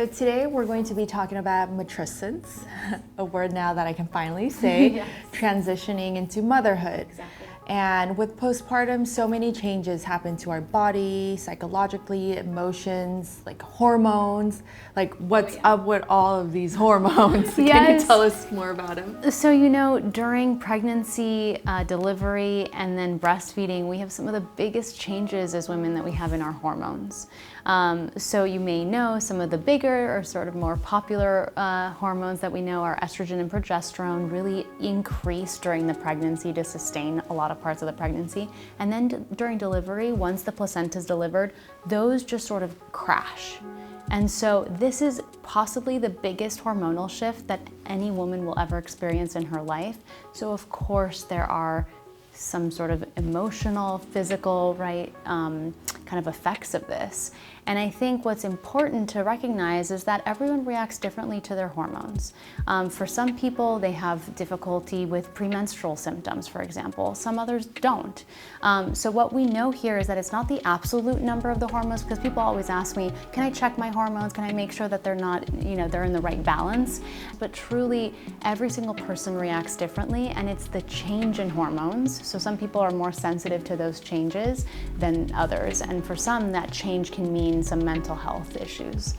So today we're going to be talking about matrescence, a word now that I can finally say, Yes. transitioning into motherhood. Exactly. And with postpartum, so many changes happen to our body, psychologically, emotions, like hormones. Like what's up with all of these hormones? Can you Yes. tell us more about them? So, during pregnancy, delivery, and then breastfeeding, we have some of the biggest changes as women that we have in our hormones. So you may know some of the bigger or sort of more popular hormones that we know are estrogen and progesterone really increase during the pregnancy to sustain a lot of parts of the pregnancy. And then during delivery, once the placenta is delivered, those just sort of crash. And so this is possibly the biggest hormonal shift that any woman will ever experience in her life. So of course there are some sort of emotional, physical, kind of effects of this. And I think what's important to recognize is that everyone reacts differently to their hormones. For some people, they have difficulty with premenstrual symptoms, for example. Some others don't. So what we know here is that it's not the absolute number of the hormones, because people always ask me, can I check my hormones? Can I make sure that they're not, they're in the right balance? But truly, every single person reacts differently, and it's the change in hormones. So some people are more sensitive to those changes than others. And for some, that change can mean some mental health issues.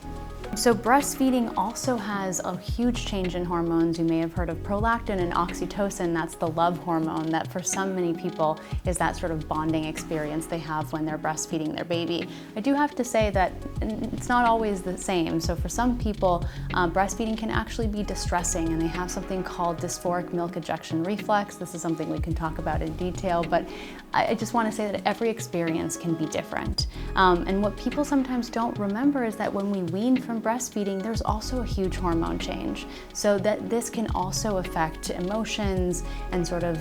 So breastfeeding also has a huge change in hormones. You may have heard of prolactin and oxytocin. That's the love hormone that for many people is that sort of bonding experience they have when they're breastfeeding their baby. I do have to say that it's not always the same. So for some people, breastfeeding can actually be distressing, and they have something called dysphoric milk ejection reflex. This is something we can talk about in detail, but I just want to say that every experience can be different. And what people sometimes don't remember is that when we wean from breastfeeding, there's also a huge hormone change. So that this can also affect emotions and sort of,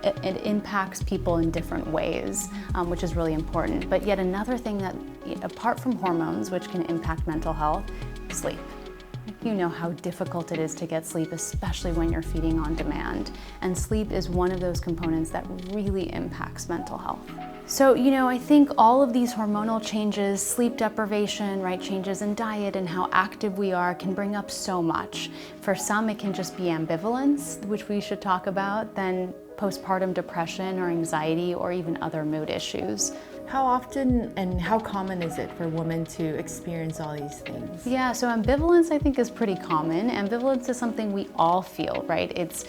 it impacts people in different ways, which is really important. But yet another thing that, apart from hormones, which can impact mental health, sleep. You know how difficult it is to get sleep, especially when you're feeding on demand. And sleep is one of those components that really impacts mental health. So, I think all of these hormonal changes, sleep deprivation, changes in diet and how active we are can bring up so much. For some, it can just be ambivalence, which we should talk about, then postpartum depression or anxiety or even other mood issues. How often and how common is it for women to experience all these things? Yeah, so ambivalence I think is pretty common. Ambivalence is something we all feel, right? It's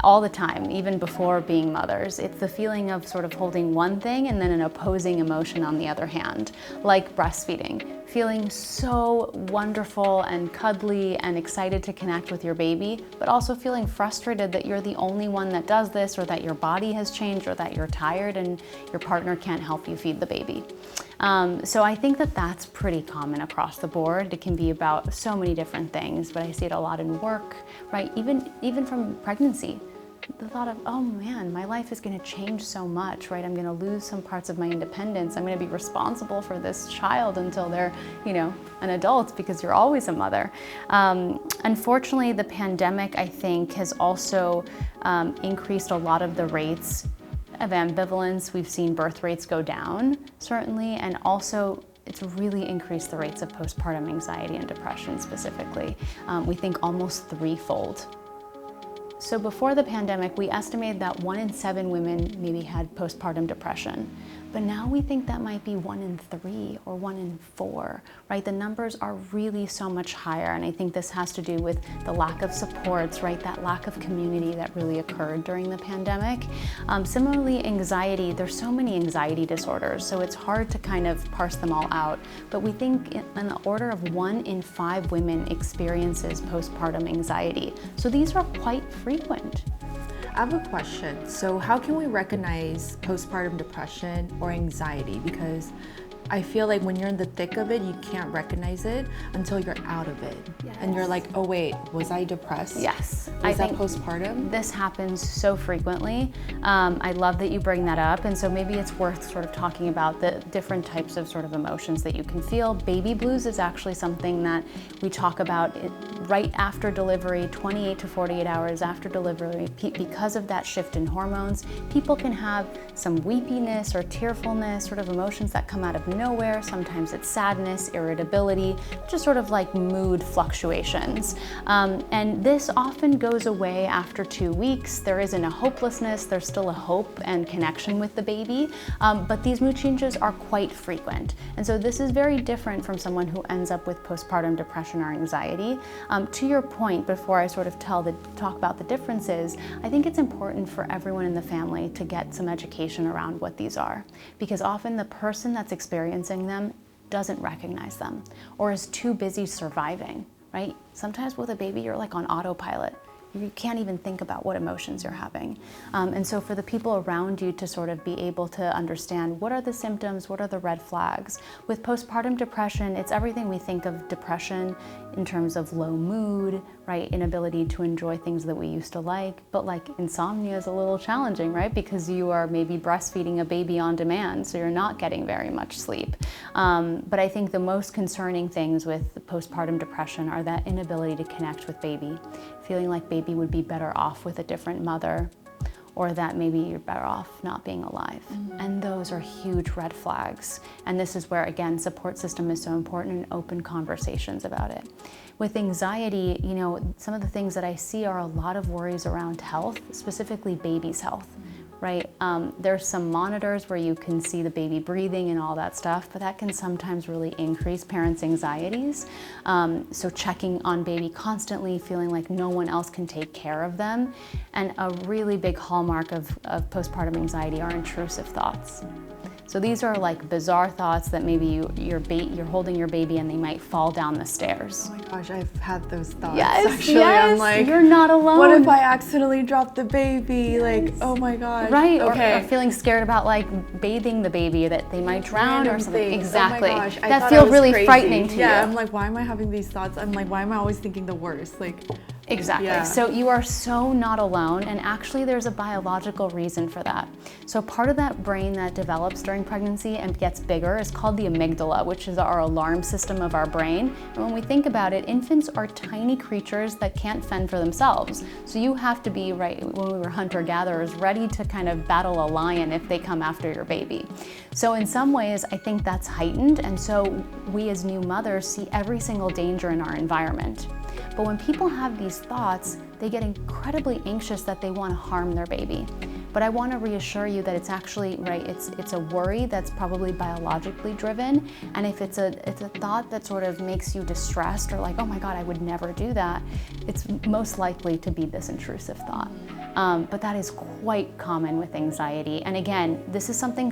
all the time, even before being mothers. It's the feeling of sort of holding one thing and then an opposing emotion on the other hand, like breastfeeding. Feeling so wonderful and cuddly and excited to connect with your baby, but also feeling frustrated that you're the only one that does this, or that your body has changed, or that you're tired and your partner can't help you feed the baby. So I think that that's pretty common across the board. It can be about so many different things, but I see it a lot in work, right? Even from pregnancy. The thought of, oh man, my life is going to change so much, right? I'm going to lose some parts of my independence. I'm going to be responsible for this child until they're, an adult, because you're always a mother. Unfortunately, the pandemic, I think, has also increased a lot of the rates of ambivalence. We've seen birth rates go down, certainly, and also it's really increased the rates of postpartum anxiety and depression specifically. We think almost threefold. So before the pandemic, we estimated that 1 in 7 women maybe had postpartum depression. But now we think that might be 1 in 3 or 1 in 4, right? The numbers are really so much higher, and I think this has to do with the lack of supports, right? That lack of community that really occurred during the pandemic. Similarly, anxiety, there's so many anxiety disorders, so it's hard to kind of parse them all out. But we think in the order of 1 in 5 women experiences postpartum anxiety. So these are quite frequent. I have a question. So how can we recognize postpartum depression or anxiety? Because I feel like when you're in the thick of it, you can't recognize it until you're out of it. Yes. And you're like, oh wait, was I depressed? Yes. Was that postpartum? This happens so frequently. I love that you bring that up. And so maybe it's worth sort of talking about the different types of sort of emotions that you can feel. Baby blues is actually something that we talk about right after delivery, 28 to 48 hours after delivery. Because of that shift in hormones, people can have some weepiness or tearfulness, sort of emotions that come out of nowhere. Sometimes it's sadness, irritability, just sort of like mood fluctuations. And this often goes away after 2 weeks. There isn't a hopelessness, there's still a hope and connection with the baby, but these mood changes are quite frequent. And so this is very different from someone who ends up with postpartum depression or anxiety. To your point, before I sort of talk about the differences, I think it's important for everyone in the family to get some education around what these are, because often the person that's experiencing them doesn't recognize them or is too busy surviving, right? Sometimes with a baby, you're like on autopilot. You can't even think about what emotions you're having. And so for the people around you to sort of be able to understand what are the symptoms, what are the red flags. With postpartum depression, it's everything we think of depression in terms of low mood, right? Inability to enjoy things that we used to like, but like insomnia is a little challenging, right? Because you are maybe breastfeeding a baby on demand, so you're not getting very much sleep. But I think the most concerning things with postpartum depression are that inability to connect with baby, feeling like baby would be better off with a different mother, or that maybe you're better off not being alive. And those are huge red flags. And this is where, again, support system is so important and open conversations about it. With anxiety, you know, some of the things that I see are a lot of worries around health, specifically baby's health. Right? There's some monitors where you can see the baby breathing and all that stuff, but that can sometimes really increase parents' anxieties. So checking on baby constantly, feeling like no one else can take care of them. And a really big hallmark of postpartum anxiety are intrusive thoughts. So these are like bizarre thoughts that maybe you're holding your baby and they might fall down the stairs. Oh my gosh, I've had those thoughts. Yes, actually. yes, I'm like, you're not alone. What if I accidentally drop the baby? Yes. Like, oh my gosh. Right, okay. or feeling scared about like bathing the baby, that they might drown or something. Things. Exactly. Oh my gosh. That feels really crazy. frightening to you. Yeah, I'm like, why am I having these thoughts? I'm like, why am I always thinking the worst? Like, exactly. Yeah. So you are so not alone, and actually there's a biological reason for that. So part of that brain that develops during pregnancy and gets bigger is called the amygdala, which is our alarm system of our brain. And when we think about it, infants are tiny creatures that can't fend for themselves. So you have to be, right, when we were hunter-gatherers, ready to kind of battle a lion if they come after your baby. So in some ways, I think that's heightened, and so we as new mothers see every single danger in our environment. But when people have these thoughts, they get incredibly anxious that they want to harm their baby. But I want to reassure you that it's actually, right, it's a worry that's probably biologically driven. And if it's a thought that sort of makes you distressed or like, oh my God, I would never do that, it's most likely to be this intrusive thought. But that is quite common with anxiety. And again, this is something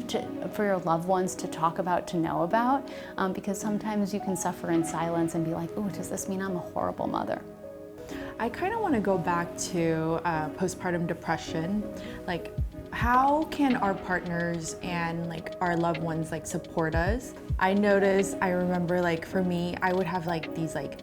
for your loved ones to talk about, to know about, because sometimes you can suffer in silence and be like, oh, does this mean I'm a horrible mother? I kind of want to go back to postpartum depression. Like, how can our partners and like our loved ones like support us? I remember like for me, I would have like these like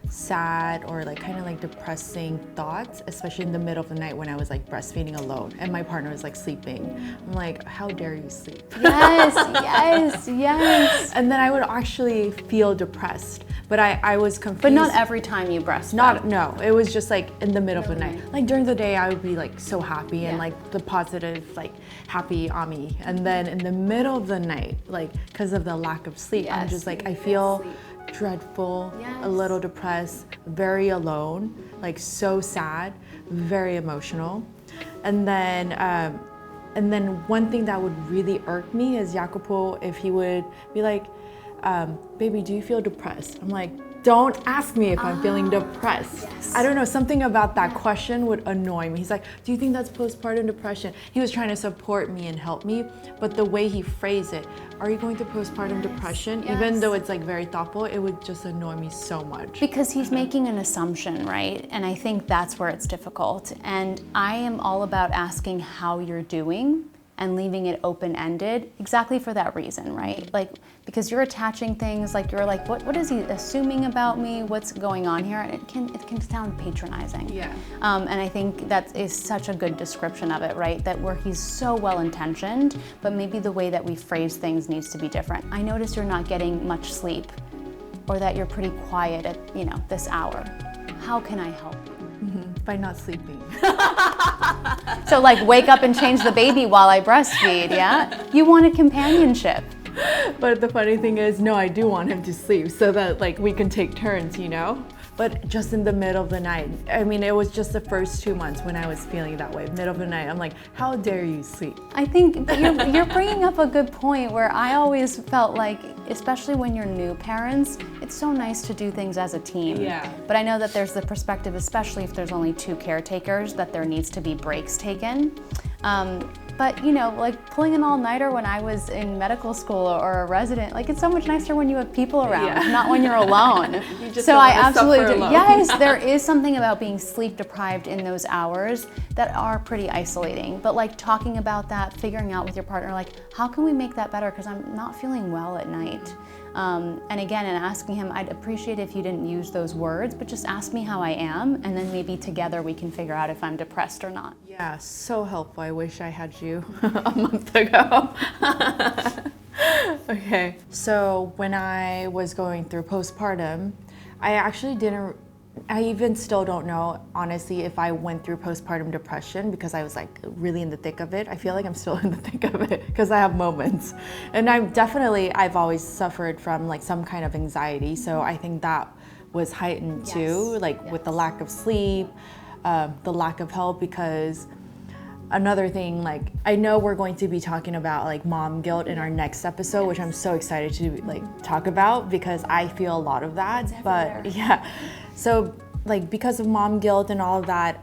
sad or like kind of like depressing thoughts, especially in the middle of the night when I was like breastfeeding alone and my partner was like sleeping. I'm like, how dare you sleep? Yes, yes, yes. And then I would actually feel depressed. But I was confused. But not every time you breastfed. No, it was just like in the middle of the night. Like during the day, I would be like so happy and like the positive, like happy Aimee. And then in the middle of the night, like because of the lack of sleep, I'm just like, I feel dreadful, a little depressed, very alone, like so sad, very emotional. And then one thing that would really irk me is Jacopo, if he would be like, baby, do you feel depressed? I'm like, don't ask me if I'm feeling depressed. Yes. I don't know, something about that question would annoy me. He's like, do you think that's postpartum depression? He was trying to support me and help me, but the way he phrased it, are you going through postpartum depression? Yes. Even though it's like very thoughtful, it would just annoy me so much. Because he's making an assumption, right? And I think that's where it's difficult. And I am all about asking how you're doing and leaving it open-ended exactly for that reason, right? Like, because you're attaching things, like you're like, what is he assuming about me? What's going on here? And it can sound patronizing. Yeah. And I think that is such a good description of it, right? That where he's so well-intentioned, but maybe the way that we phrase things needs to be different. I notice you're not getting much sleep, or that you're pretty quiet at, this hour. How can I help you? By not sleeping. So like wake up and change the baby while I breastfeed, yeah? You wanted companionship. But the funny thing is, no, I do want him to sleep so that like we can take turns, you know? But just in the middle of the night, I mean, it was just the first 2 months when I was feeling that way. Middle of the night, I'm like, how dare you sleep? I think you're bringing up a good point where I always felt like, especially when you're new parents, it's so nice to do things as a team. Yeah. But I know that there's the perspective, especially if there's only 2 caretakers, that there needs to be breaks taken. But you know, like pulling an all-nighter when I was in medical school or a resident, like it's so much nicer when you have people around, not when you're alone. You just so don't I wanna absolutely suffer do. alone. Yes, there is something about being sleep deprived in those hours that are pretty isolating. But like talking about that, figuring out with your partner, like how can we make that better? Because I'm not feeling well at night. And again, and asking him, I'd appreciate if you didn't use those words, but just ask me how I am, and then maybe together we can figure out if I'm depressed or not. Yeah, so helpful. I wish I had you a month ago. Okay, so when I was going through postpartum, I even still don't know, honestly, if I went through postpartum depression because I was like really in the thick of it. I feel like I'm still in the thick of it because I have moments. And I've always suffered from like some kind of anxiety. So I think that was heightened too, like with the lack of sleep, the lack of help, because another thing, like I know we're going to be talking about like mom guilt in our next episode, which I'm so excited to like talk about because I feel a lot of that. But yeah, so like because of mom guilt and all of that,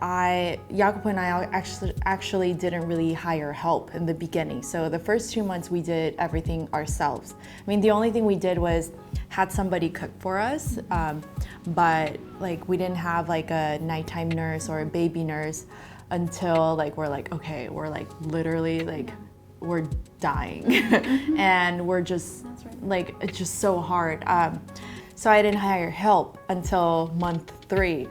Jacopo and I actually didn't really hire help in the beginning. So the first 2 months we did everything ourselves. I mean, the only thing we did was had somebody cook for us, but like we didn't have like a nighttime nurse or a baby nurse until like we're like, okay, we're like literally like we're dying and we're just like, it's just so hard. So I didn't hire help until month 3,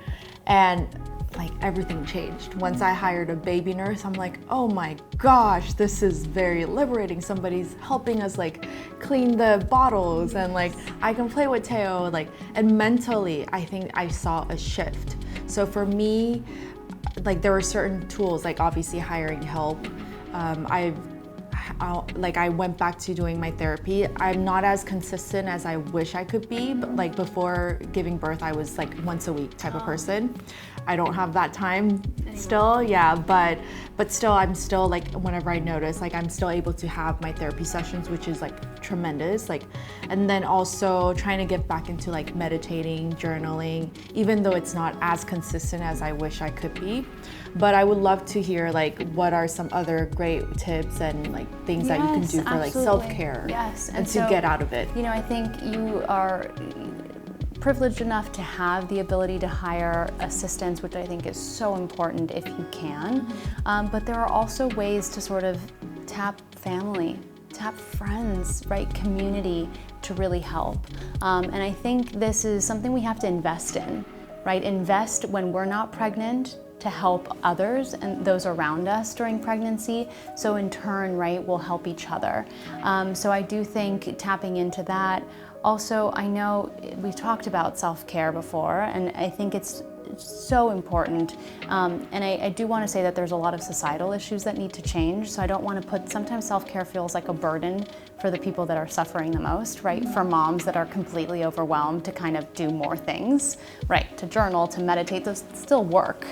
and like everything changed. Once I hired a baby nurse, I'm like, oh my gosh, this is very liberating. Somebody's helping us like clean the bottles, and like I can play with Teo, like, and mentally I think I saw a shift. So for me, like there were certain tools, like obviously hiring help. I went back to doing my therapy. I'm not as consistent as I wish I could be, but like before giving birth, I was like once a week type of person. I don't have that time still, yeah, but still, I'm still like, whenever I notice, like I'm still able to have my therapy sessions, which is like tremendous. Like, and then also trying to get back into like meditating, journaling, even though it's not as consistent as I wish I could be. But I would love to hear like what are some other great tips and like things that you can do for like self-care and to get out of it. You know, I think you are privileged enough to have the ability to hire assistance, which I think is so important if you can. But there are also ways to sort of tap family, tap friends, right? Community to really help. And I think this is something we have to invest in, right? Invest when we're not pregnant to help others and those around us during pregnancy. So in turn, right, we'll help each other. So I do think tapping into that. Also, I know we've talked about self-care before, and I think it's so important. And I do want to say that there's a lot of societal issues that need to change. So I don't want to put, sometimes self-care feels like a burden for the people that are suffering the most, right? For moms that are completely overwhelmed to kind of do more things, right? To journal, to meditate, those still work.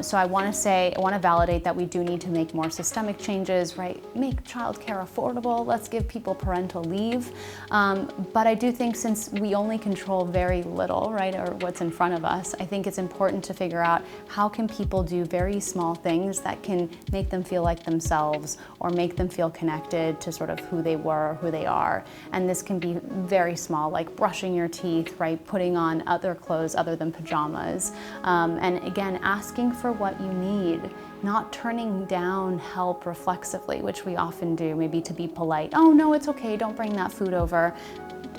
So I want to validate that we do need to make more systemic changes, right? Make childcare affordable. Let's give people parental leave. But I do think since we only control very little, right, or what's in front of us, I think it's important to figure out how can people do very small things that can make them feel like themselves or make them feel connected to sort of who they were or who they are. And this can be very small, like brushing your teeth, right? Putting on other clothes other than pajamas. And again, asking for what you need, not turning down help reflexively, which we often do, maybe to be polite. Oh no, it's okay, don't bring that food over.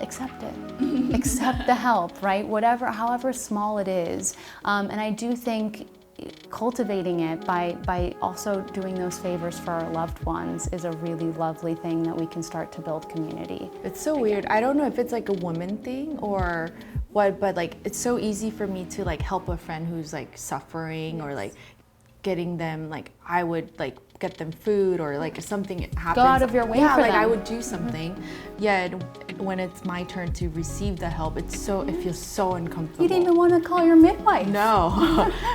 Accept it. Accept the help, right? Whatever, however small it is. And I do think cultivating it by also doing those favors for our loved ones is a really lovely thing that we can start to build community. It's so weird. I don't know if it's like a woman thing or what, but like it's so easy for me to like help a friend who's like suffering or like getting them, like I would like get them food or like if something happens. Go out of your way yeah, for like them. I would do something. When it's my turn to receive the help, it feels so uncomfortable. You didn't even want to call your midwife. No.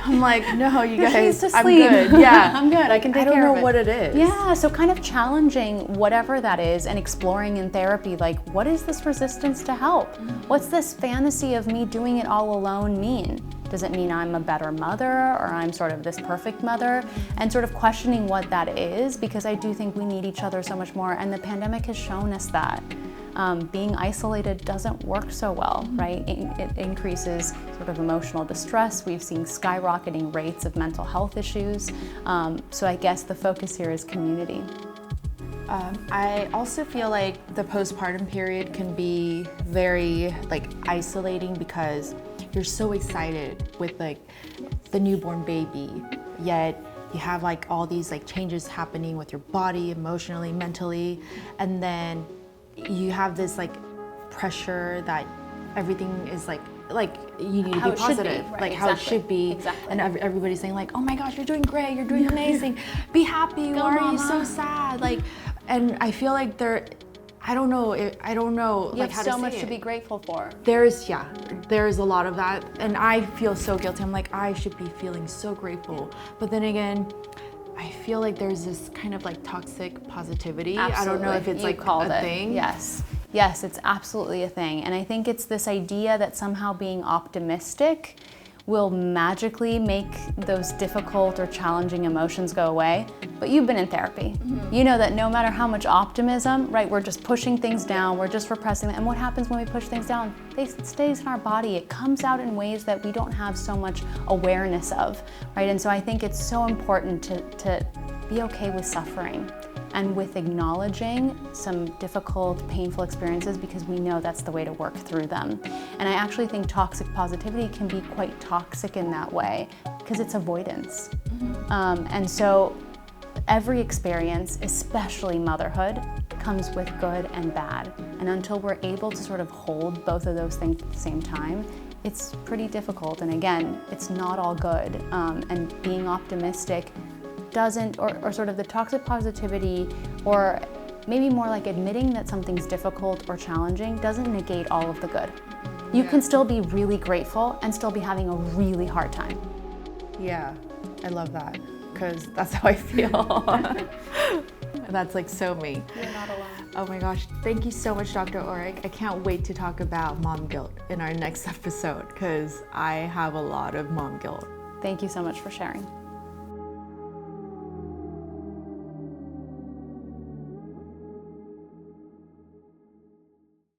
I'm like, no, you guys, She needs to I'm sleep. good. Yeah. I'm good. I can take care of it. I don't know what it is. Yeah, so kind of challenging whatever that is and exploring in therapy, like, what is this resistance to help? What's this fantasy of me doing it all alone mean? Does it mean I'm a better mother or I'm sort of this perfect mother? And sort of questioning what that is, because I do think we need each other so much more, and the pandemic has shown us that. Being isolated doesn't work so well, right? It increases sort of emotional distress. We've seen skyrocketing rates of mental health issues. So I guess the focus here is community. I also feel like the postpartum period can be very like isolating because you're so excited with like the newborn baby, yet you have like all these like changes happening with your body, emotionally, mentally, and then you have this like pressure that everything is like you need to be positive, right, like how it should be. Exactly. And everybody's saying like, oh my gosh, you're doing great, you're doing amazing, be happy, Go, why are you mama. so sad? Like, and I feel like I don't know You like have how so to say much it. to be grateful for. There's a lot of that, and I feel so guilty. I'm like, I should be feeling so grateful, but then again, I feel like there's this kind of like toxic positivity. Absolutely. I don't know if it's You like called a it. thing. Yes, it's absolutely a thing. And I think it's this idea that somehow being optimistic will magically make those difficult or challenging emotions go away. But you've been in therapy. You know that no matter how much optimism, right, we're just pushing things down, we're just repressing them. And what happens when we push things down? It stays in our body. It comes out in ways that we don't have so much awareness of, right? And so I think it's so important to be okay with suffering and with acknowledging some difficult, painful experiences, because we know that's the way to work through them. And I actually think toxic positivity can be quite toxic in that way, because it's avoidance. And so every experience, especially motherhood, comes with good and bad. And until we're able to sort of hold both of those things at the same time, it's pretty difficult. And again, it's not all good. And being optimistic doesn't, or sort of the toxic positivity, or maybe more like admitting that something's difficult or challenging, doesn't negate all of the good. You can still be really grateful and still be having a really hard time. Yeah, I love that, because that's how I feel. That's like so me. You're not alone. Oh my gosh, thank you so much, Dr. Oreck. I can't wait to talk about mom guilt in our next episode, because I have a lot of mom guilt. Thank you so much for sharing.